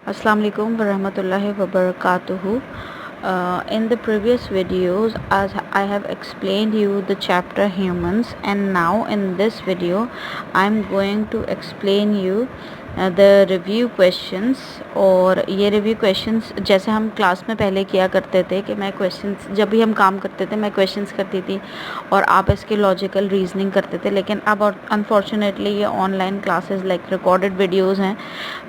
Assalamu alaikum warahmatullahi wabarakatuh. In the previous videos, as I have explained you the chapter humans, and now in this video I'm going to explain you the review questions. और ये review questions जैसे हम class में पहले किया करते थे कि मैं क्वेश्चंस जब भी हम काम करते थे मैं क्वेश्चंस करती थी और आप इसके लॉजिकल रीजनिंग करते थे, लेकिन अब अनफॉर्चुनेटली ये online classes like recorded videos हैं,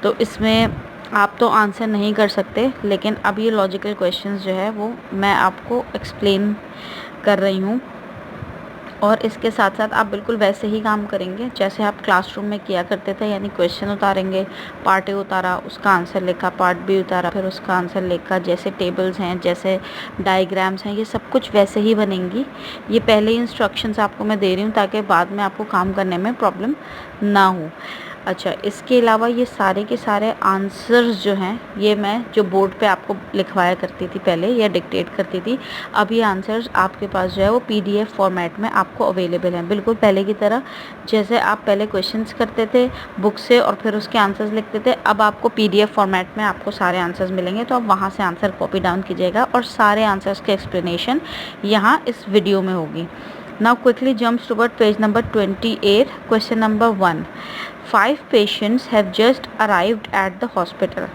तो इसमें आप तो आंसर नहीं कर सकते, लेकिन अब ये लॉजिकल क्वेश्चंस जो है वो मैं आपको एक्सप्लेन कर रही हूँ। और इसके साथ साथ आप बिल्कुल वैसे ही काम करेंगे जैसे आप क्लासरूम में किया करते थे, यानी क्वेश्चन उतारेंगे, पार्ट ए उतारा, उसका आंसर लिखा, पार्ट बी उतारा, फिर उसका आंसर लिखा। जैसे टेबल्स हैं, जैसे डायग्राम्स हैं, ये सब कुछ वैसे ही बनेंगी। ये पहले ही इंस्ट्रक्शंस आपको मैं दे रही हूँ ताकि बाद में आपको काम करने में प्रॉब्लम ना हो। अच्छा, इसके अलावा ये सारे के सारे आंसर्स जो हैं ये मैं जो बोर्ड पे आपको लिखवाया करती थी पहले या डिक्टेट करती थी, अब ये आंसर्स आपके पास जो है वो PDF फॉर्मेट में आपको अवेलेबल हैं, बिल्कुल पहले की तरह। जैसे आप पहले क्वेश्चंस करते थे बुक से और फिर उसके आंसर्स लिखते थे, अब आपको PDF फॉर्मेट में आपको सारे आंसर्स मिलेंगे, तो आप वहाँ से आंसर कॉपी डाउन कीजिएगा और सारे आंसर्स के एक्सप्लेनेशन यहाँ इस वीडियो में होगी। Now quickly jumps toward page number 28. Question number 1. 5 patients have just arrived at the hospital.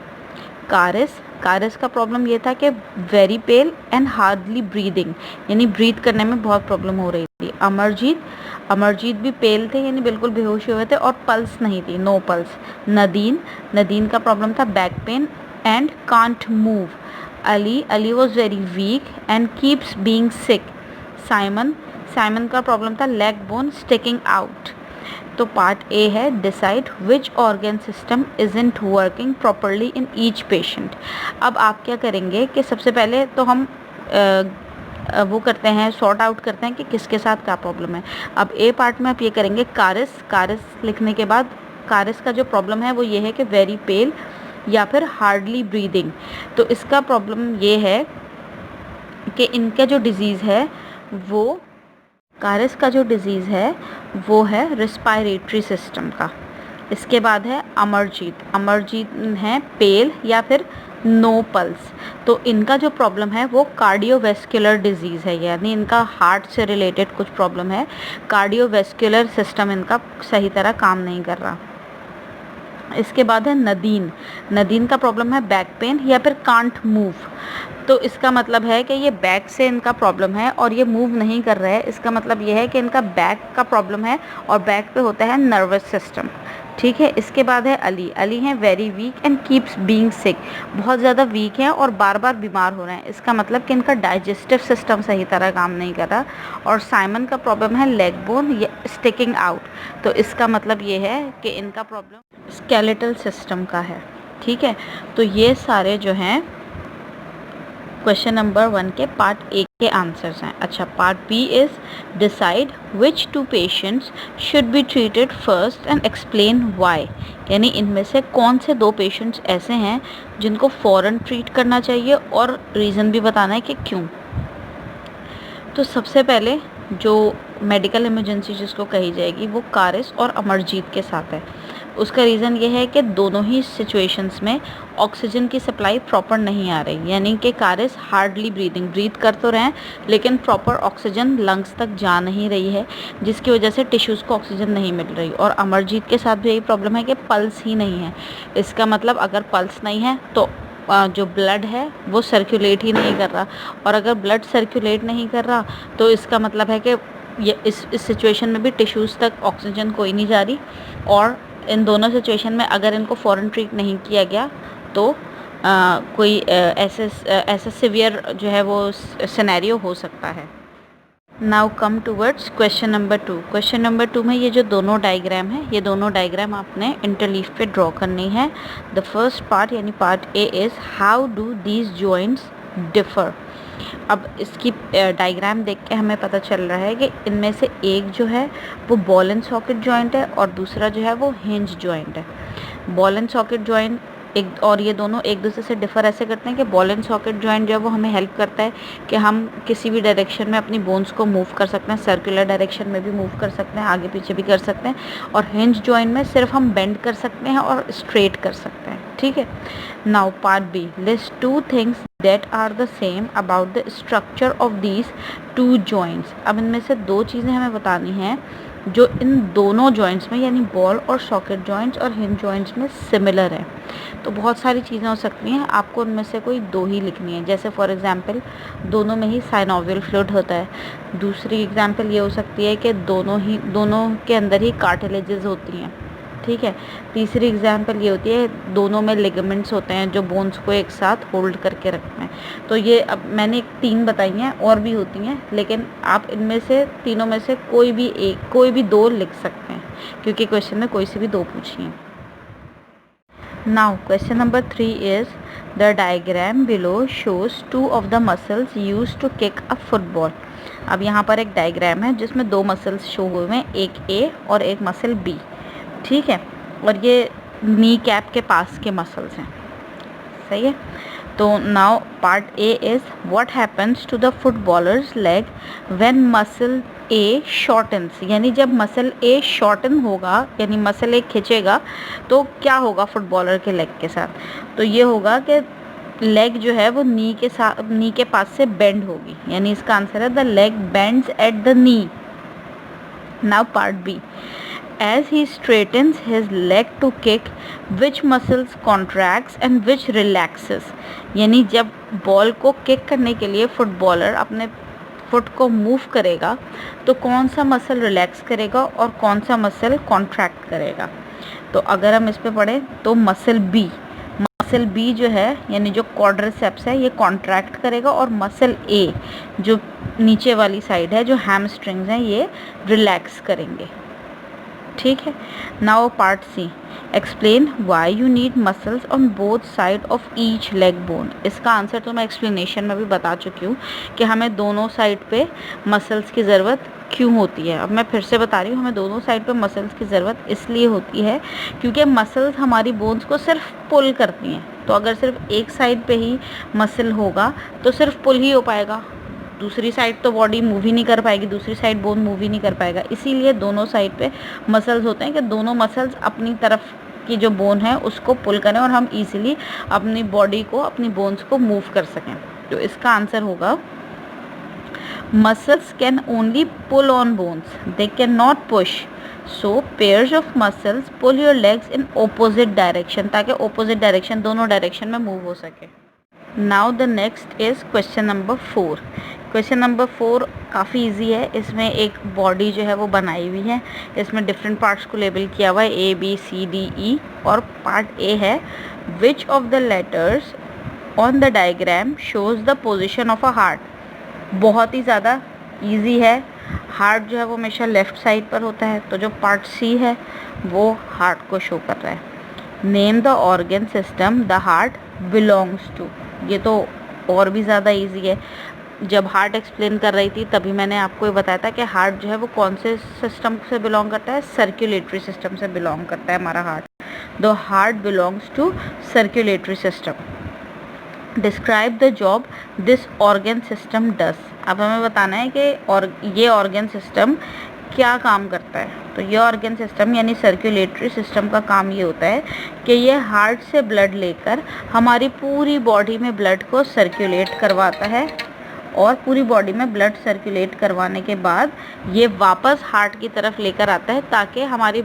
कारिस का प्रॉब्लम ये था कि very pale and hardly breathing, यानी ब्रीथ करने में बहुत प्रॉब्लम हो रही थी। अमरजीत भी पेल थे, यानी बिल्कुल बेहोश हुए थे और पल्स नहीं थी, नो पल्स। नदीन का प्रॉब्लम था back pain and can't move. Ali was very weak and keeps being sick. Simon का प्रॉब्लम था लेग बोन स्टिकिंग आउट। तो पार्ट ए है decide which organ system isn't working properly in each patient. अब आप क्या करेंगे कि सबसे पहले तो हम वो करते हैं, सॉर्ट आउट करते हैं कि किसके साथ क्या प्रॉब्लम है। अब ए पार्ट में आप ये करेंगे कारिस लिखने के बाद कारिस का जो प्रॉब्लम है वो ये है कि वेरी पेल या फिर हार्डली ब्रीदिंग। तो इसका प्रॉब्लम ये है कि इनका जो डिज़ीज़ है वो कारिस का जो डिज़ीज़ है वो है रिस्पायरेटरी सिस्टम का। इसके बाद है अमरजीत है पेल या फिर नो पल्स। तो इनका जो प्रॉब्लम है वो कार्डियोवैस्कुलर डिजीज़ है, यानी इनका हार्ट से रिलेटेड कुछ प्रॉब्लम है, कार्डियोवैस्कुलर सिस्टम इनका सही तरह काम नहीं कर रहा। इसके बाद है नदीन का प्रॉब्लम है बैक पेन या फिर कांट मूव। तो इसका मतलब है कि ये बैक से इनका प्रॉब्लम है और ये मूव नहीं कर रहा है, इसका मतलब ये है कि इनका बैक का प्रॉब्लम है और बैक पे होता है नर्वस सिस्टम, ठीक है। इसके बाद है अली है very weak and keeps being sick, बहुत ज़्यादा वीक हैं और बार बार बीमार हो रहे हैं, इसका मतलब कि इनका डाइजेस्टिव सिस्टम सही तरह काम नहीं कर रहा। और साइमन का प्रॉब्लम है लेग बोन स्टिकिंग आउट, तो इसका मतलब ये है कि इनका प्रॉब्लम स्केलेटल सिस्टम का है, ठीक है। तो ये सारे जो हैं क्वेश्चन नंबर 1 के पार्ट ए के आंसर्स हैं। अच्छा, part B is decide which 2 patients should be treated first and explain why, यानी इनमें से कौन से 2 पेशेंट्स ऐसे हैं जिनको फ़ौरन ट्रीट करना चाहिए और रीज़न भी बताना है कि क्यों। तो सबसे पहले जो मेडिकल इमरजेंसी जिसको कही जाएगी वो कारिस और अमरजीत के साथ है। उसका रीज़न ये है कि दोनों ही सिचुएशंस में ऑक्सीजन की सप्लाई प्रॉपर नहीं आ रही, यानी कि कारिस हार्डली ब्रीथ कर तो रहे हैं लेकिन प्रॉपर ऑक्सीजन लंग्स तक जा नहीं रही है, जिसकी वजह से टिश्यूज़ को ऑक्सीजन नहीं मिल रही। और अमरजीत के साथ भी यही प्रॉब्लम है कि पल्स ही नहीं है। इसका मतलब अगर पल्स नहीं है तो जो ब्लड है वो सर्कुलेट ही नहीं कर रहा, और अगर ब्लड सर्कुलेट नहीं कर रहा तो इसका मतलब है कि ये इस सिचुएशन में भी टिश्यूज़ तक ऑक्सीजन कोई नहीं जा रही। और इन दोनों सिचुएशन में अगर इनको फ़ौरन ट्रीट नहीं किया गया तो कोई ऐसा सिवियर जो है वो सिनेरियो हो सकता है। Now come towards question number 2। Question number 2 में ये जो दोनों डायग्राम है, ये दोनों डायग्राम आपने इंटरलीफ पे ड्रॉ करनी है। द फर्स्ट पार्ट यानी part A is how do these joints differ. अब इसकी डायग्राम देख के हमें पता चल रहा है कि इनमें से एक जो है वो बॉल एंड सॉकेट जॉइंट है और दूसरा जो है वो हिंज जॉइंट है। बॉल एंड सॉकेट जॉइंट एक और ये दोनों एक दूसरे से डिफ़र ऐसे करते हैं कि बॉल एंड सॉकेट जॉइंट जो है वो हमें हेल्प करता है कि हम किसी भी डायरेक्शन में अपनी बोन्स को मूव कर सकते हैं, सर्कुलर डायरेक्शन में भी मूव कर सकते हैं, आगे पीछे भी कर सकते हैं, और हिंज जॉइंट में सिर्फ हम बेंड कर सकते हैं और स्ट्रेट कर सकते हैं, ठीक है। Now part B, list 2 things that are the same about the structure of these 2 joints. अब इनमें से 2 चीज़ें हमें बतानी हैं जो इन दोनों जॉइंट्स में यानी बॉल और सॉकेट जॉइंट्स और हिंज जॉइंट्स में सिमिलर है। तो बहुत सारी चीज़ें हो सकती हैं, आपको उनमें से कोई 2 ही लिखनी है। जैसे फॉर एग्जांपल दोनों में ही साइनोवियल फ्लूइड होता है। दूसरी एग्जांपल ये हो सकती है कि दोनों के अंदर ही कार्टिलेजेस होती हैं, ठीक है। तीसरी एग्जांपल ये होती है दोनों में लिगामेंट्स होते हैं जो बोन्स को एक साथ होल्ड करके रखते हैं। तो ये अब मैंने 3 बताई हैं, और भी होती हैं, लेकिन आप इनमें से तीनों में से कोई भी 2 लिख सकते हैं, क्योंकि क्वेश्चन में कोई से भी 2 पूछी हैं। Now question number 3 is the diagram below shows 2 of the muscles used to kick a football. अब यहाँ पर एक डायग्राम है जिसमें 2 मसल्स शो हुए हैं, एक ए और एक मसल बी, ठीक है। और ये नी कैप के पास के मसल्स हैं, सही है। तो now part A is what happens to the footballer's leg when muscle a shortens, यानी जब मसल ए शॉर्टन होगा यानी मसल ए खिंचेगा तो क्या होगा फुटबॉलर के लेग के साथ। तो ये होगा कि लेग जो है वो नी के पास से बेंड होगी, यानी इसका आंसर है the leg bends at the knee. Now part B, as he straightens his leg to kick, which muscles contracts and which relaxes। यानी जब बॉल को किक करने के लिए फुटबॉलर अपने फुट को मूव करेगा तो कौन सा मसल रिलैक्स करेगा और कौन सा मसल कॉन्ट्रैक्ट करेगा। तो अगर हम इस पे पढ़ें तो मसल बी जो है यानी जो क्वाड्रिसेप्स है ये कॉन्ट्रैक्ट करेगा, और मसल ए जो नीचे वाली साइड है जो हैमस्ट्रिंग्स हैं ये रिलैक्स करेंगे, ठीक है। Now part C, explain why you need muscles on both side of each leg bone. इसका आंसर तो मैं एक्सप्लेनेशन में भी बता चुकी हूँ कि हमें दोनों साइड पे मसल्स की ज़रूरत क्यों होती है। अब मैं फिर से बता रही हूँ, हमें दोनों साइड पे मसल्स की ज़रूरत इसलिए होती है क्योंकि मसल्स हमारी बोन्स को सिर्फ पुल करती हैं। तो अगर सिर्फ एक साइड पे ही मसल होगा तो सिर्फ पुल ही हो पाएगा, दूसरी साइड तो बॉडी मूव ही नहीं कर पाएगी, दूसरी साइड बोन मूव ही नहीं कर पाएगा। इसीलिए दोनों साइड पे मसल्स होते हैं कि दोनों मसल्स अपनी तरफ की जो बोन है उसको पुल करें और हम इजीली अपनी बॉडी को, अपनी बोन्स को मूव कर सकें। तो इसका आंसर होगा muscles can only pull on bones, they can not push. So pairs of muscles pull your legs in opposite direction, ताकि ऑपोजिट डायरेक्शन दोनों डायरेक्शन में मूव हो सके। Now the next is question number 4। Question number 4 काफ़ी easy है। इसमें एक body जो है वो बनाई हुई है, इसमें डिफरेंट पार्ट्स को लेबल किया हुआ है A B C D E, और पार्ट ए है which of the letters on the diagram shows the position of a heart. बहुत ही ज़्यादा ईजी है। हार्ट जो है वो हमेशा लेफ़्ट साइड पर होता है, तो जो पार्ट सी है वो हार्ट को शो कर रहा है। Name the organ system the heart belongs to. ये तो और भी ज़्यादा इजी है। जब हार्ट एक्सप्लेन कर रही थी तभी मैंने आपको ये बताया था कि हार्ट जो है वो कौन से सिस्टम से बिलोंग करता है, सर्कुलेटरी सिस्टम से बिलोंग करता है हमारा heart. The heart belongs to circulatory system. Describe the job this organ system does. अब हमें बताना है कि ये ऑर्गन सिस्टम क्या काम करता है। तो ये ऑर्गन सिस्टम यानी सर्कुलेटरी सिस्टम का काम ये होता है कि ये हार्ट से ब्लड लेकर हमारी पूरी बॉडी में ब्लड को सर्कुलेट करवाता है, और पूरी बॉडी में ब्लड सर्कुलेट करवाने के बाद ये वापस हार्ट की तरफ लेकर आता है ताकि हमारी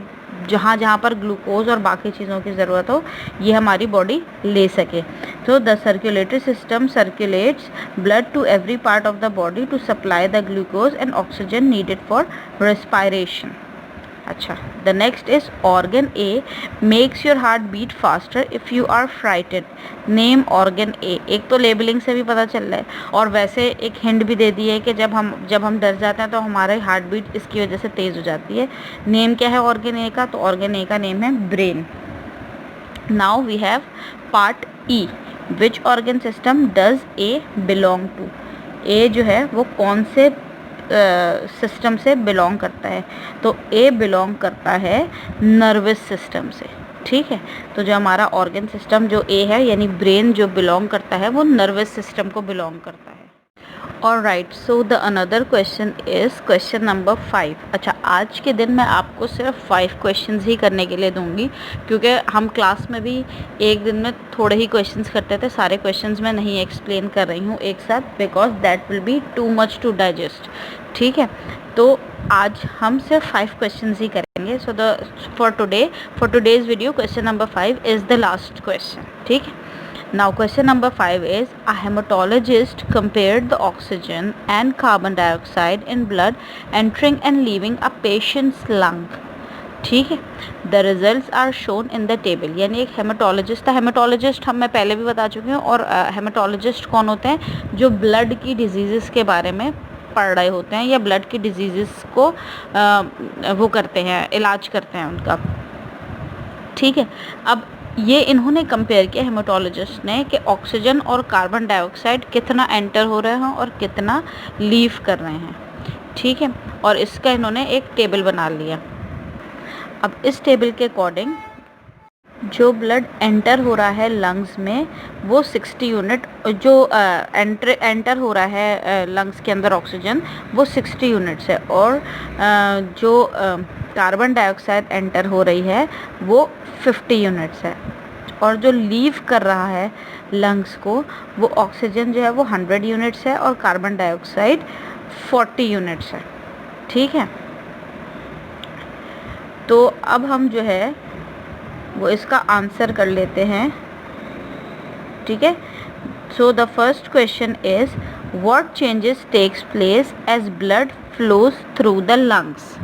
जहाँ पर ग्लूकोज और बाकी चीज़ों की ज़रूरत हो ये हमारी बॉडी ले सके। तो the circulatory system circulates blood to every part of the body to supply the glucose and oxygen needed for respiration. अच्छा, the next is organ A makes your heart beat faster if you are frightened. Name organ A. एक तो labelling से भी पता चल रहा है, और वैसे एक हिंट भी दे दी है कि जब हम डर जाते हैं तो हमारे हार्ट बीट इसकी वजह से तेज़ हो जाती है। नेम क्या है ऑर्गन ए का? तो ऑर्गन ए का नेम है brain. Now we have part E, which organ system does A belong to. A जो है वो कौन से सिस्टम से बिलोंग करता है? तो ए बिलोंग करता है नर्वस सिस्टम से, ठीक है। तो जो हमारा ऑर्गन सिस्टम जो ए है यानी ब्रेन जो बिलोंग करता है वो नर्वस सिस्टम को बिलोंग करता है। Alright, so the another question is question number 5। अच्छा, आज के दिन मैं आपको सिर्फ 5 क्वेश्चंस ही करने के लिए दूंगी, क्योंकि हम क्लास में भी एक दिन में थोड़े ही क्वेश्चंस करते थे, सारे क्वेश्चंस मैं नहीं एक्सप्लेन कर रही हूँ एक साथ, because that will be too much to digest. ठीक है, तो आज हम सिर्फ 5 क्वेश्चंस ही करेंगे। So for today's video question number 5 is the last question. ठीक है। Now question number 5 is, a hematologist compared the oxygen and carbon dioxide in blood entering and leaving a patient's lung. ठीक है, the results are shown in the table। यानी एक haematologist था। Haematologist मैं पहले भी बता चुकी हूँ। और हेमाटोलॉजिस्ट कौन होते हैं? जो ब्लड की डिजीज़ के बारे में पढ़ रहे होते हैं या ब्लड की डिजीज़ को वो करते हैं, इलाज करते हैं उनका। ठीक है, अब ये इन्होंने कंपेयर किया, हेमाटोलॉजिस्ट ने, कि ऑक्सीजन और कार्बन डाइऑक्साइड कितना एंटर हो रहे हैं और कितना लीव कर रहे हैं। ठीक है, और इसका इन्होंने एक टेबल बना लिया। अब इस टेबल के अकॉर्डिंग जो ब्लड एंटर हो रहा है लंग्स में वो 60 यूनिट, जो एंटर हो रहा है लंग्स के अंदर ऑक्सीजन वो 60 यूनिट्स है, और जो कार्बन डाइऑक्साइड एंटर हो रही है वो 50 यूनिट्स है, और जो लीव कर रहा है लंग्स को वो ऑक्सीजन जो है वो 100 यूनिट्स है और कार्बन डाइऑक्साइड 40 यूनिट्स है। ठीक है, तो अब हम जो है वो इसका आंसर कर लेते हैं। ठीक है, so the first question is, what changes takes place as blood flows through the lungs.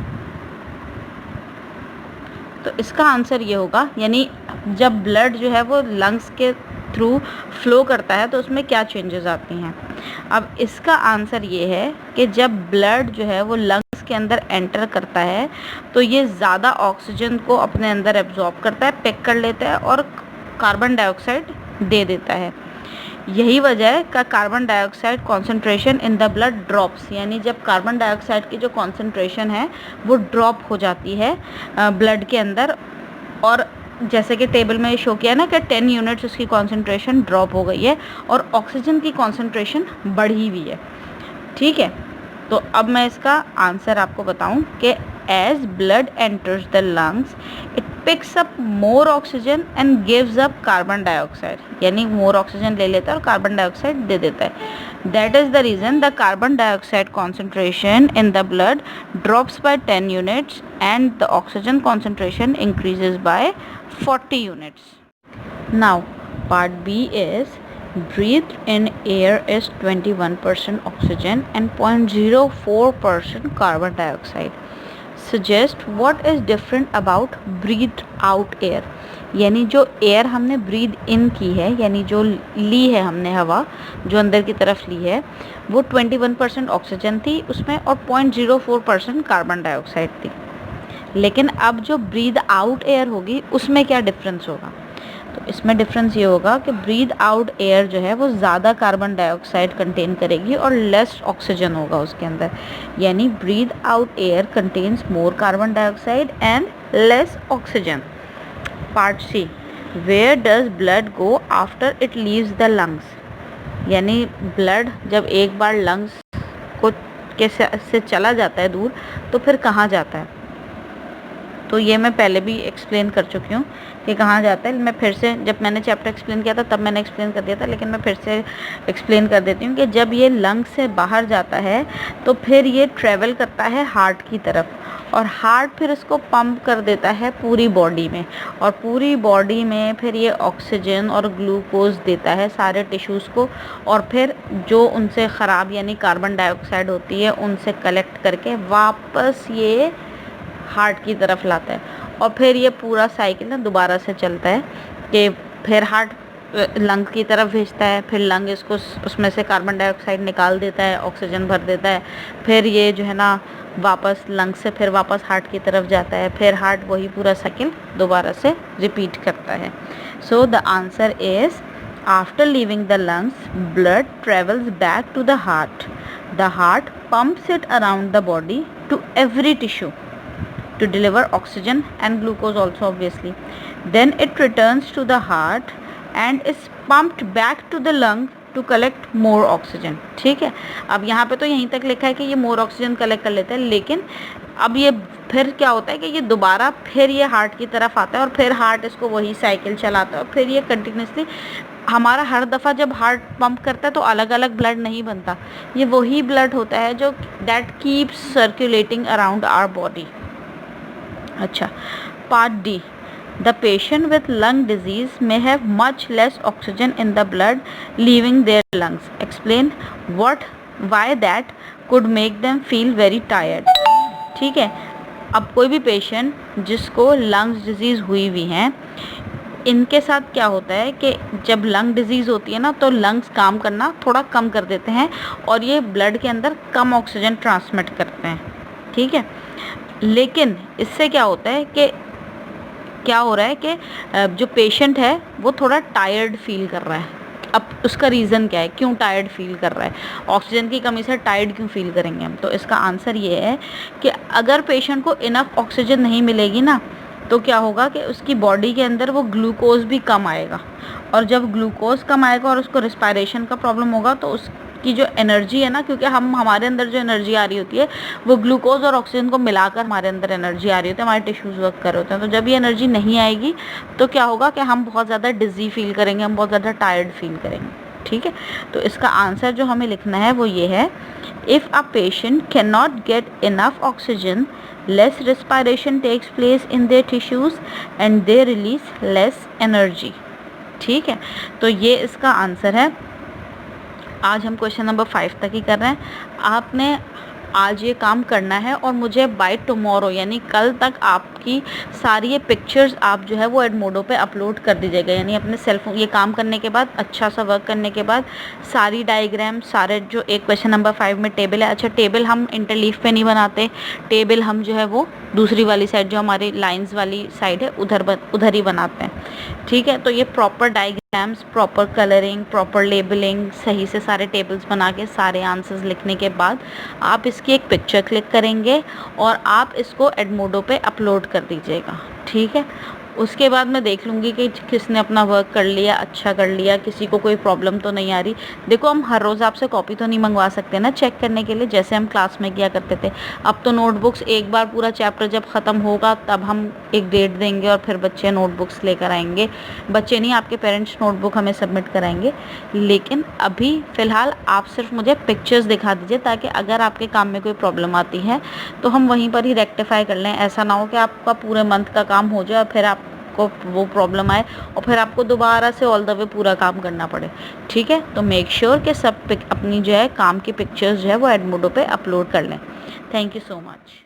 तो इसका आंसर ये होगा, यानी जब ब्लड जो है वो लंग्स के थ्रू फ्लो करता है तो उसमें क्या चेंजेस आती हैं। अब इसका आंसर ये है कि जब ब्लड जो है वो लंग्स के अंदर एंटर करता है तो ये ज़्यादा ऑक्सीजन को अपने अंदर एब्जॉर्ब करता है, पैक कर लेता है और कार्बन डाइऑक्साइड दे देता है। यही वजह है का carbon dioxide concentration in the blood drops, यानी जब कार्बन डाइऑक्साइड की जो कॉन्सेंट्रेशन है वो ड्रॉप हो जाती है ब्लड के अंदर, और जैसे कि टेबल में शो किया ना कि 10 यूनिट्स उसकी कॉन्सेंट्रेशन ड्रॉप हो गई है और ऑक्सीजन की कॉन्सेंट्रेशन बढ़ी हुई है। ठीक है, तो अब मैं इसका आंसर आपको बताऊं कि as blood enters the lungs it picks up more oxygen and gives up carbon dioxide, यानी मोर ऑक्सीजन ले लेता है और कार्बन डाइऑक्साइड दे देता है। That is the reason the carbon dioxide concentration in the blood drops by 10 units and the oxygen concentration increases by 40 units. Now part B is, breathed in air is 21% oxygen and 0.04% carbon dioxide. Suggest what is different about breathed out air। यानी जो air हमने breathe in की है, यानी जो ली है हमने हवा जो अंदर की तरफ ली है, वो 21% ऑक्सीजन थी उसमें और 0.04% कार्बन डाइऑक्साइड थी। लेकिन अब जो ब्रीद आउट एयर होगी उसमें क्या डिफरेंस होगा? तो इसमें डिफरेंस ये होगा कि ब्रीद आउट एयर जो है वो ज़्यादा कार्बन डाइऑक्साइड कंटेन करेगी और लेस ऑक्सीजन होगा उसके अंदर, यानी breathe out air contains more carbon dioxide and less oxygen. Part C, where does blood go after it leaves the lungs. यानी ब्लड जब एक बार लंग्स को से चला जाता है दूर तो फिर कहाँ जाता है? तो ये मैं पहले भी एक्सप्लेन कर चुकी हूँ कि कहाँ जाता है। मैं फिर से, जब मैंने चैप्टर एक्सप्लेन किया था तब मैंने एक्सप्लेन कर दिया था, लेकिन मैं फिर से एक्सप्लेन कर देती हूँ कि जब ये लंग से बाहर जाता है तो फिर ये ट्रैवल करता है हार्ट की तरफ, और हार्ट फिर इसको पंप कर देता है पूरी बॉडी में, और पूरी बॉडी में फिर ये ऑक्सीजन और ग्लूकोज देता है सारे टिश्यूज़ को, और फिर जो उनसे ख़राब यानी कार्बन डाइऑक्साइड होती है उनसे कलेक्ट करके वापस ये हार्ट की तरफ लाता है, और फिर ये पूरा साइकिल ना दोबारा से चलता है कि फिर हार्ट लंग की तरफ भेजता है, फिर लंग इसको उसमें से कार्बन डाइऑक्साइड निकाल देता है, ऑक्सीजन भर देता है, फिर ये जो है ना वापस लंग से फिर वापस हार्ट की तरफ जाता है, फिर हार्ट वही पूरा साइकिल दोबारा से रिपीट करता है। So the answer is, after leaving the lungs blood travels back to the heart, the heart pumps it around the body to every tissue. to deliver oxygen and glucose also obviously. Then it returns to the heart and is pumped back to the lung to collect more oxygen. ठीक है, अब यहाँ पे तो यहीं तक लिखा है कि ये more oxygen collect कर लेता है, लेकिन अब ये फिर क्या होता है कि ये दोबारा फिर ये हार्ट की तरफ आता है और फिर हार्ट इसको वही साइकिल चलाता है और फिर ये कंटिन्यूसली हमारा हर दफ़ा जब हार्ट पंप करता है तो अलग अलग ब्लड नहीं बनता, ये वही ब्लड होता है जो that keeps circulating around our body. अच्छा, part D. The patient with lung disease may have much less oxygen in the blood leaving their lungs. Explain why that could make them feel very tired. ठीक है, अब कोई भी patient जिसको lungs disease हुई हैं, इनके साथ क्या होता है कि जब लंग डिजीज़ होती है ना तो लंग्स काम करना थोड़ा कम कर देते हैं और ये ब्लड के अंदर कम ऑक्सीजन ट्रांसमिट करते हैं. ठीक है, लेकिन इससे क्या होता है कि क्या हो रहा है कि जो पेशेंट है वो थोड़ा टायर्ड फील कर रहा है. अब उसका रीज़न क्या है, क्यों टायर्ड फील कर रहा है, ऑक्सीजन की कमी से टायर्ड क्यों फील करेंगे हम? तो इसका आंसर ये है कि अगर पेशेंट को इनफ ऑक्सीजन नहीं मिलेगी ना तो क्या होगा कि उसकी बॉडी के अंदर वो ग्लूकोज भी कम आएगा, और जब ग्लूकोज कम आएगा और उसको रिस्पायरेशन का प्रॉब्लम होगा तो उसकी जो एनर्जी है ना, क्योंकि हमारे अंदर जो एनर्जी आ रही होती है वो ग्लूकोज और ऑक्सीजन को मिलाकर हमारे अंदर एनर्जी आ रही होती है, हमारे टिश्यूज़ वर्क कर रहे होते हैं. तो जब ये एनर्जी नहीं आएगी तो क्या होगा कि हम बहुत ज़्यादा डिज़ी फील करेंगे, हम बहुत ज़्यादा टायर्ड फील करेंगे. ठीक है, तो इसका आंसर जो हमें लिखना है वो ये है, if a patient can not get enough oxygen, less respiration takes place in their tissues and they release less energy. ठीक है, तो ये इसका आंसर है. आज हम क्वेश्चन नंबर 5 तक ही कर रहे हैं. आपने आज ये काम करना है और मुझे बाय टुमारो यानी कल तक आपकी सारी ये पिक्चर्स आप जो है वो एडमोडो पे अपलोड कर दीजिएगा. यानी अपने सेलफोन ये काम करने के बाद, अच्छा सा वर्क करने के बाद, सारी डायग्राम, सारे जो एक क्वेश्चन नंबर 5 में टेबल है. अच्छा, टेबल हम इंटरलीफ पे नहीं बनाते, टेबल हम जो है वो दूसरी वाली साइड जो हमारी लाइंस वाली साइड है उधर ही बनाते हैं. ठीक है, तो ये proper diagrams, proper colouring, proper labelling, सही से सारे टेबल्स बना के सारे आंसर्स लिखने के बाद आप इसकी एक पिक्चर क्लिक करेंगे और आप इसको एडमोडो पे अपलोड कर दीजिएगा. ठीक है, उसके बाद मैं देख लूँगी कि किसने अपना वर्क कर लिया, अच्छा कर लिया, किसी को कोई प्रॉब्लम तो नहीं आ रही. देखो, हम हर रोज़ आपसे कॉपी तो नहीं मंगवा सकते ना चेक करने के लिए, जैसे हम क्लास में किया करते थे. अब तो नोटबुक्स एक बार पूरा चैप्टर जब ख़त्म होगा तब हम एक डेट देंगे और फिर बच्चे नोटबुक्स लेकर आएंगे. बच्चे नहीं, आपके पेरेंट्स नोटबुक हमें सबमिट कराएंगे. लेकिन अभी फ़िलहाल आप सिर्फ मुझे पिक्चर्स दिखा दीजिए ताकि अगर आपके काम में कोई प्रॉब्लम आती है तो हम वहीं पर ही रेक्टिफाई कर लें. ऐसा ना हो कि आपका पूरे मंथ का काम हो जाए और फिर आपको वो प्रॉब्लम आए और फिर आपको दोबारा से ऑल द वे पूरा काम करना पड़े. ठीक है, तो मेक श्योर कि सब अपनी जो है काम की पिक्चर्स जो है वो एडमोडो पे अपलोड कर लें. Thank you so much.